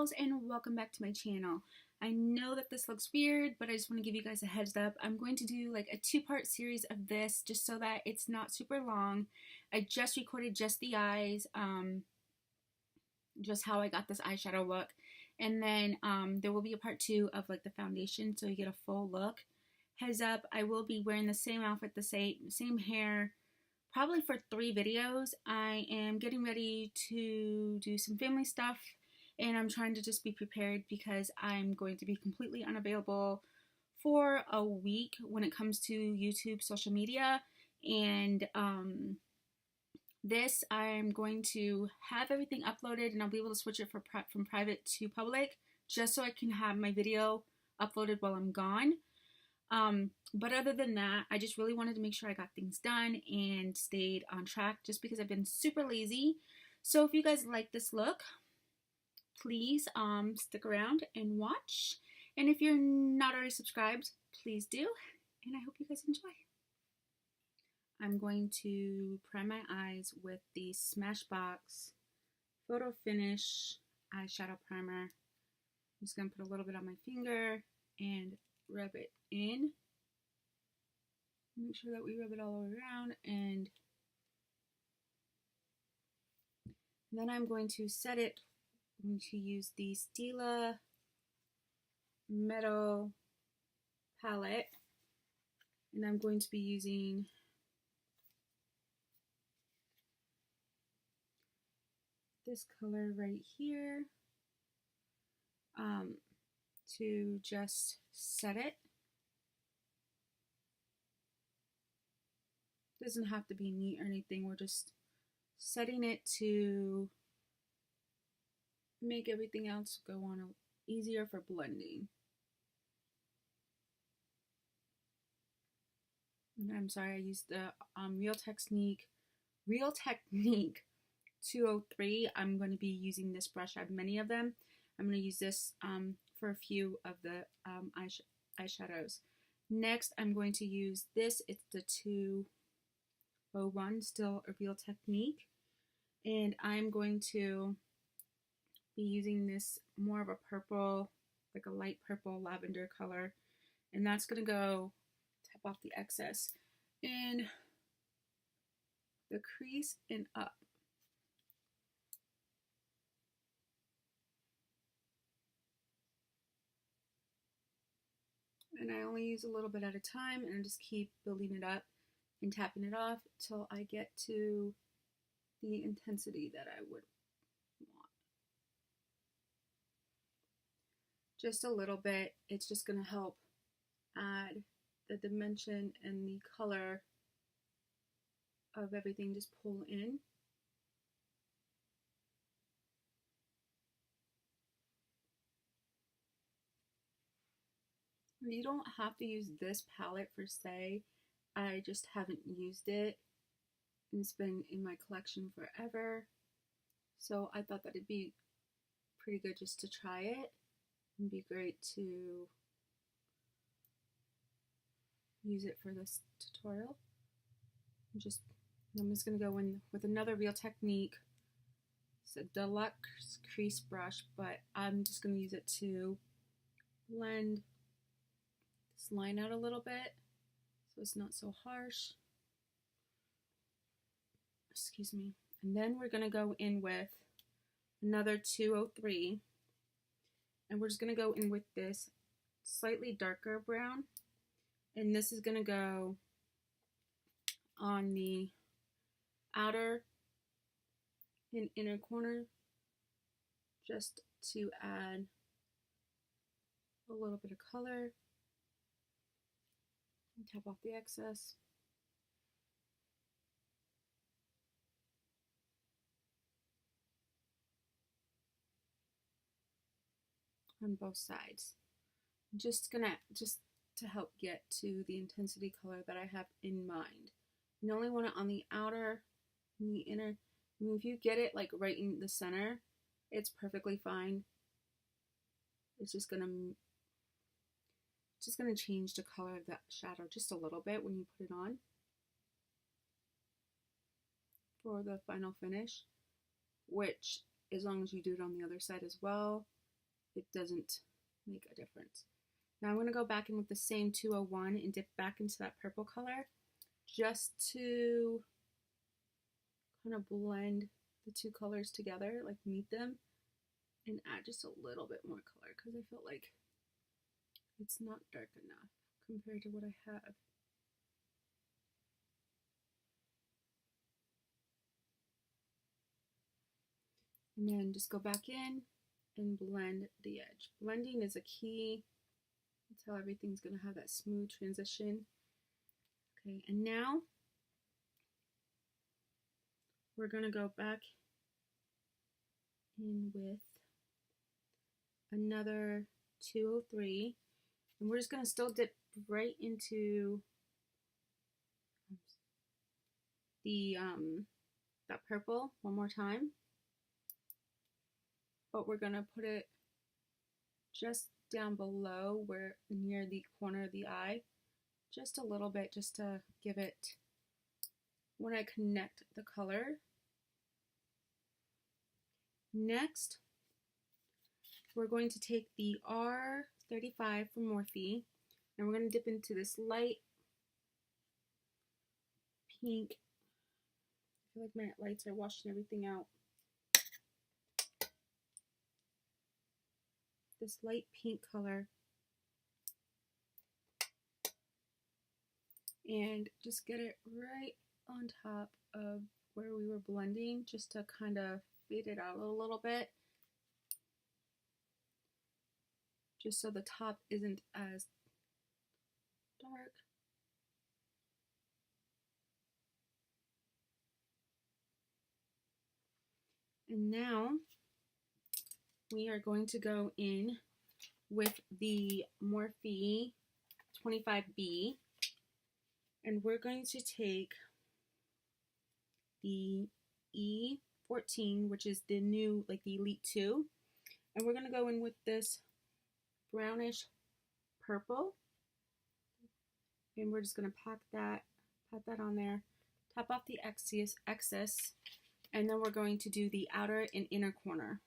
girls, and welcome back to my channel. I know that this looks weird, but I just want to give you guys a heads up. I'm going to do like a two-part series of this just so that it's not super long. I just recorded just the eyes, just how I got this eyeshadow look, and then there will be a part 2 of like the foundation so you get a full look. Heads up, I will be wearing the same outfit, the same hair, probably for 3 videos. I am getting ready to do some family stuff, and I'm trying to just be prepared because I'm going to be completely unavailable for a week when it comes to YouTube, social media, and this I'm going to have everything uploaded, and I'll be able to switch it from private to public just so I can have my video uploaded while I'm gone. But other than that, I just really wanted to make sure I got things done and stayed on track just because I've been super lazy. So if you guys like this look, please stick around and watch. And if you're not already subscribed, please do. And I hope you guys enjoy. I'm going to prime my eyes with the Smashbox Photo Finish eyeshadow primer. I'm just going to put a little bit on my finger and rub it in. Make sure that we rub it all the way around, and then I'm going to set it. I'm going to use the Stila Matte palette, and I'm going to be using this color right here to just set it. Doesn't have to be neat or anything. We're just setting it to make everything else go on easier for blending. And I'm sorry, I used the Real Technique 203. I'm going to be using this brush. I have many of them. I'm going to use this for a few of the eyeshadows. Next, I'm going to use this. It's the 201, still a Real Technique. And I'm going to be using this more of a purple, like a light purple lavender color. And that's going to go tap off the excess in the crease and up. And I only use a little bit at a time, and I just keep building it up and tapping it off till I get to the intensity that I would want. Just a little bit. It's just going to help add the dimension and the color of everything, just pull in. You don't have to use this palette per se. I just haven't used it. It's been in my collection forever. So I thought that it'd be pretty good just to try it. It'd be great to use it for this tutorial. I'm just going to go in with another Real Technique. It's a Deluxe crease brush, but I'm just going to use it to blend this line out a little bit so it's not so harsh. Excuse me. And then we're going to go in with another 203, and we're just going to go in with this slightly darker brown, and this is going to go on the outer and inner corner just to add a little bit of color and tap off the excess. On both sides. I'm just to help get to the intensity color that I have in mind. You only want it on the outer and the inner. I mean, if you get it like right in the center, it's perfectly fine. It's just gonna change the color of that shadow just a little bit when you put it on for the final finish, which as long as you do it on the other side as well, it doesn't make a difference. Now I'm going to go back in with the same 201 and dip back into that purple color just to kind of blend the two colors together, like meet them, and add just a little bit more color because I feel like it's not dark enough compared to what I have. And then just go back in and blend the edge. Blending is a key. That's how everything's going to have that smooth transition. Okay, and now we're going to go back in with another 203, and we're just going to still dip right into the that purple one more time, but we're going to put it just down below where near the corner of the eye, just a little bit, just to give it, when I connect the color. Next, we're going to take the R35 from Morphes, and we're going to dip into this light pink. I feel like my lights are washing everything out. This light pink color. And just get it right on top of where we were blending, just to kind of fade it out a little bit, just so the top isn't as dark. And now we are going to go in with the Morphes 25B, and we're going to take the E14, which is the new, like the Elite 2, and we're going to go in with this brownish purple, and we're just going to pat that on there, top off the excess, and then we're going to do the outer and inner corner.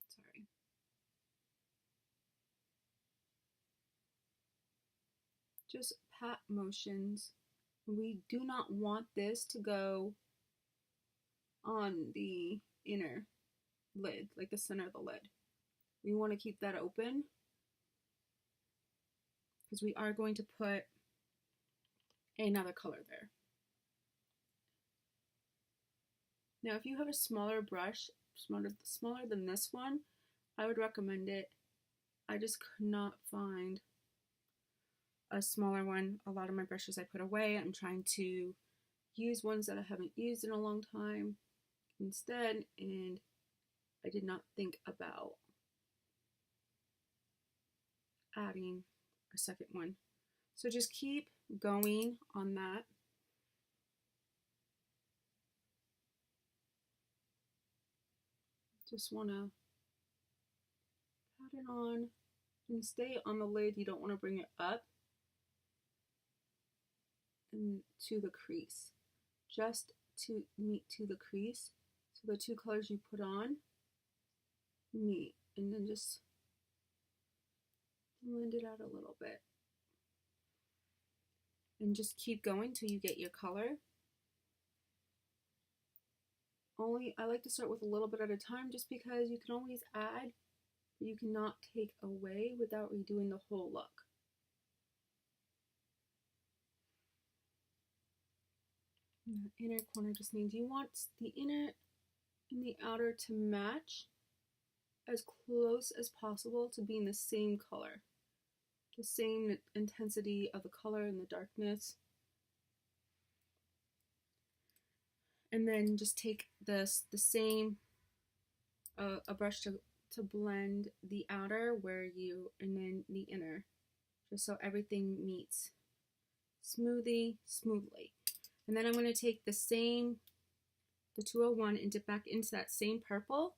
Sorry. Just pat motions. We do not want this to go on the inner lid, like the center of the lid. We want to keep that open because we are going to put another color there. Now, if you have a smaller brush, smaller than this one, I would recommend it. I just could not find a smaller one. A lot of my brushes I put away. I'm trying to use ones that I haven't used in a long time instead, and I did not think about adding a second one. So just keep going on that. Just want to pat it on and stay on the lid. You don't want to bring it up and to the crease, just to meet to the crease. So the two colors you put on meet, and then just blend it out a little bit. And just keep going till you get your color. I like to start with a little bit at a time, just because you can always add, but you cannot take away without redoing the whole look. And the inner corner just means you want the inner and the outer to match as close as possible to being the same color, the same intensity of the color and the darkness. And then just take the same a brush to blend the outer and then the inner, just so everything meets smoothly. And then I'm going to take the 201 and dip back into that same purple,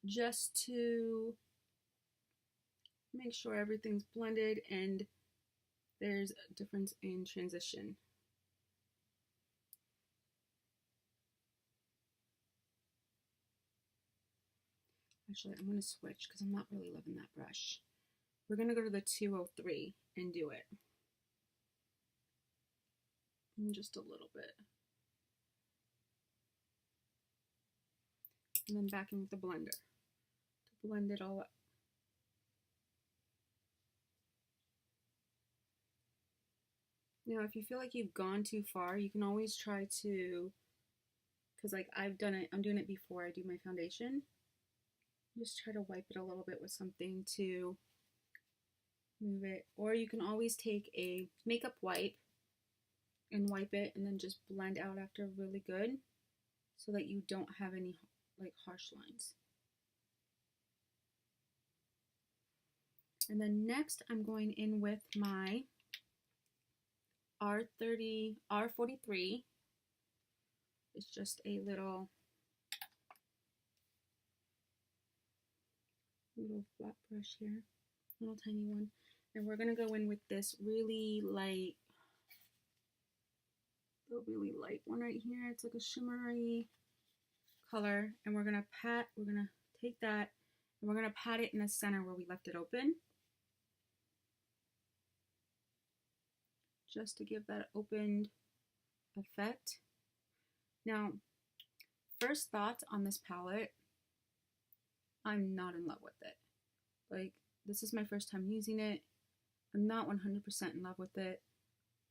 just to make sure everything's blended and there's a difference in transition. Actually, I'm going to switch because I'm not really loving that brush. We're going to go to the 203 and do it. And just a little bit. And then back in with the blender to blend it all up. Now, if you feel like you've gone too far, you can always try to, because like I've done it, I'm doing it before I do my foundation. Just try to wipe it a little bit with something to move it. Or you can always take a makeup wipe and wipe it and then just blend out after really good so that you don't have any like harsh lines. And then next I'm going in with my R43. It's just a little flat brush here, little tiny one. And we're gonna go in with this really light one right here. It's like a shimmery color, and we're gonna take that and we're gonna pat it in the center where we left it open, just to give that opened effect. Now, first thoughts on this palette, I'm not in love with it. Like, this is my first time using it. I'm not 100% in love with it.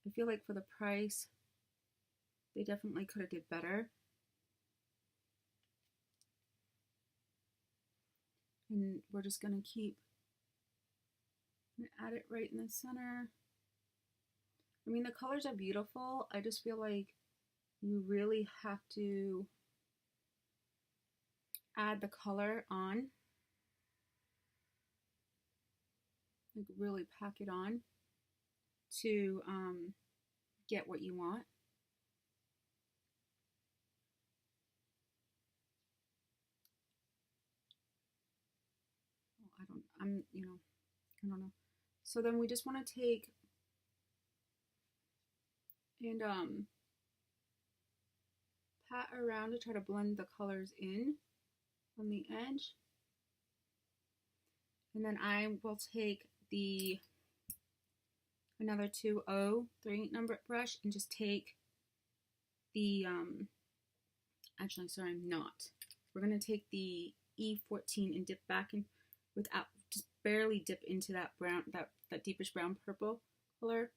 I feel like for the price, they definitely could have did better. And we're just gonna add it right in the center. I mean, the colors are beautiful. I just feel like you really have to add the color on. Like really pack it on to get what you want. I don't know. So then we just want to take and pat around to try to blend the colors in on the edge. And then I will take another 203 number brush and just take the actually, sorry, I'm not. We're gonna take the E14 and dip back in without, just barely dip into that brown, that deepish brown purple color,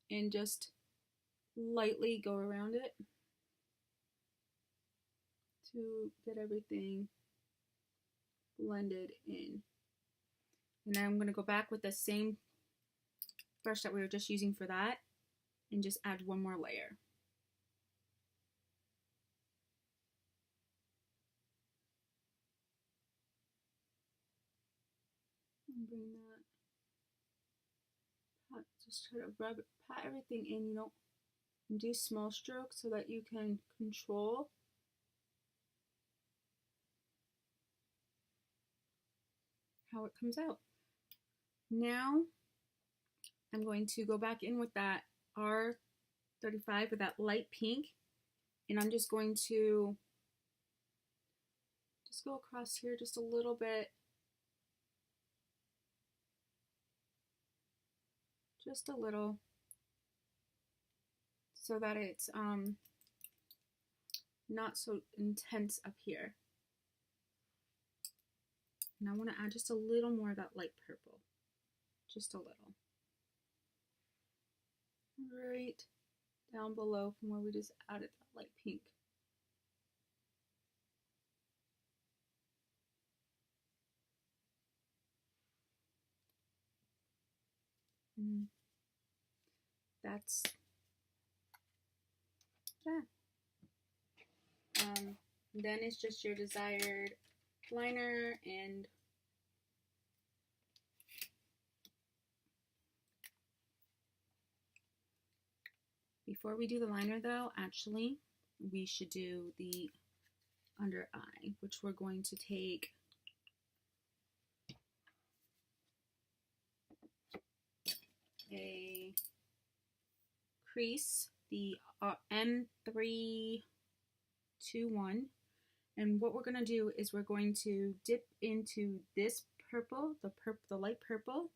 and just lightly go around it to get everything blended in. And then I'm going to go back with the same brush that we were just using for that and just add one more layer. And bring that, just try to pat everything in, you know, and do small strokes so that you can control how it comes out. Now I'm going to go back in with that R35 with that light pink, and I'm just going to just go across here just a little bit, just a little, so that it's not so intense up here. And I want to add just a little more of that light purple, just a little. Right down below from where we just added that light pink. And that's that. Then it's just your desired liner, and before we do the liner though, actually, we should do the under eye, which we're going to take a crease, the M321, And what we're going to do is we're going to dip into this purple, the light purple,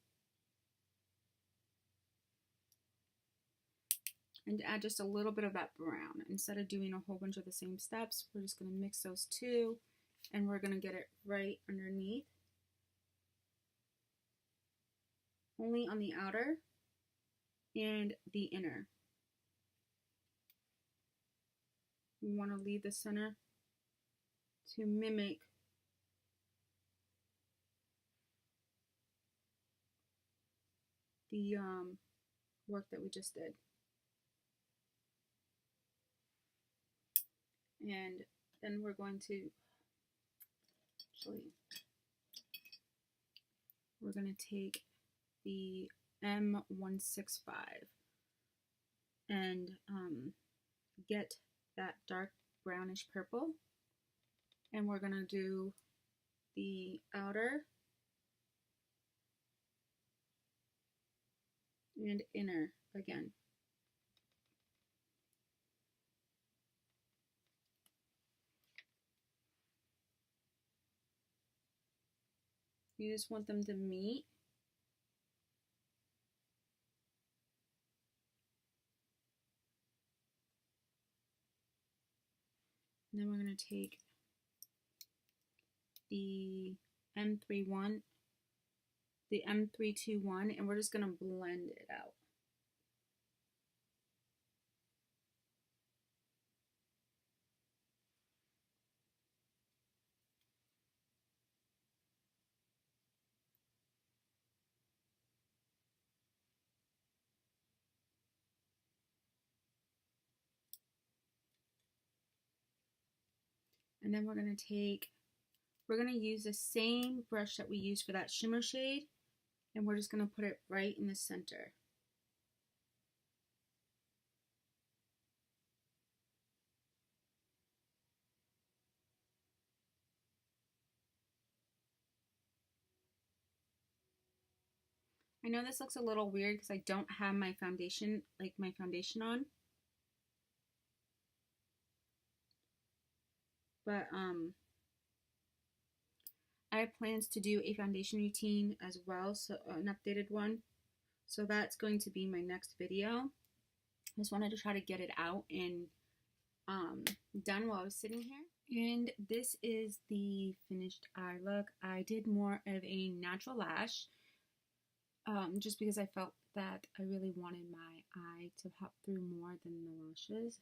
and add just a little bit of that brown. Instead of doing a whole bunch of the same steps, we're just going to mix those two, and we're going to get it right underneath, only on the outer and the inner. We want to leave the center to mimic the work that we just did. And then we're going to show you. We're going to take the M165 and get that dark brownish purple, and we're going to do the outer and inner again. You just want them to meet. And then we're going to take the M321, and we're just going to blend it out. And then we're going to use the same brush that we used for that shimmer shade, and we're just going to put it right in the center. I know this looks a little weird because I don't have my foundation on. But I have plans to do a foundation routine as well, so an updated one. So that's going to be my next video. I just wanted to try to get it out and done while I was sitting here. And this is the finished eye look. I did more of a natural lash, just because I felt that I really wanted my eye to pop through more than the lashes.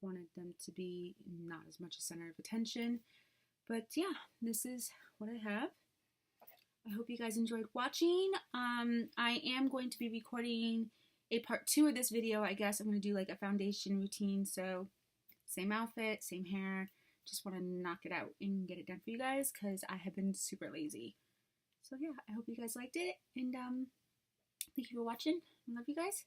Wanted them to be not as much a center of attention. But yeah, this is what I have. I hope you guys enjoyed watching. I am going to be recording a part 2 of this video. I guess I'm going to do like a foundation routine. So same outfit, same hair. Just want to knock it out and get it done for you guys because I have been super lazy. So yeah, I hope you guys liked it. And thank you for watching. I love you guys.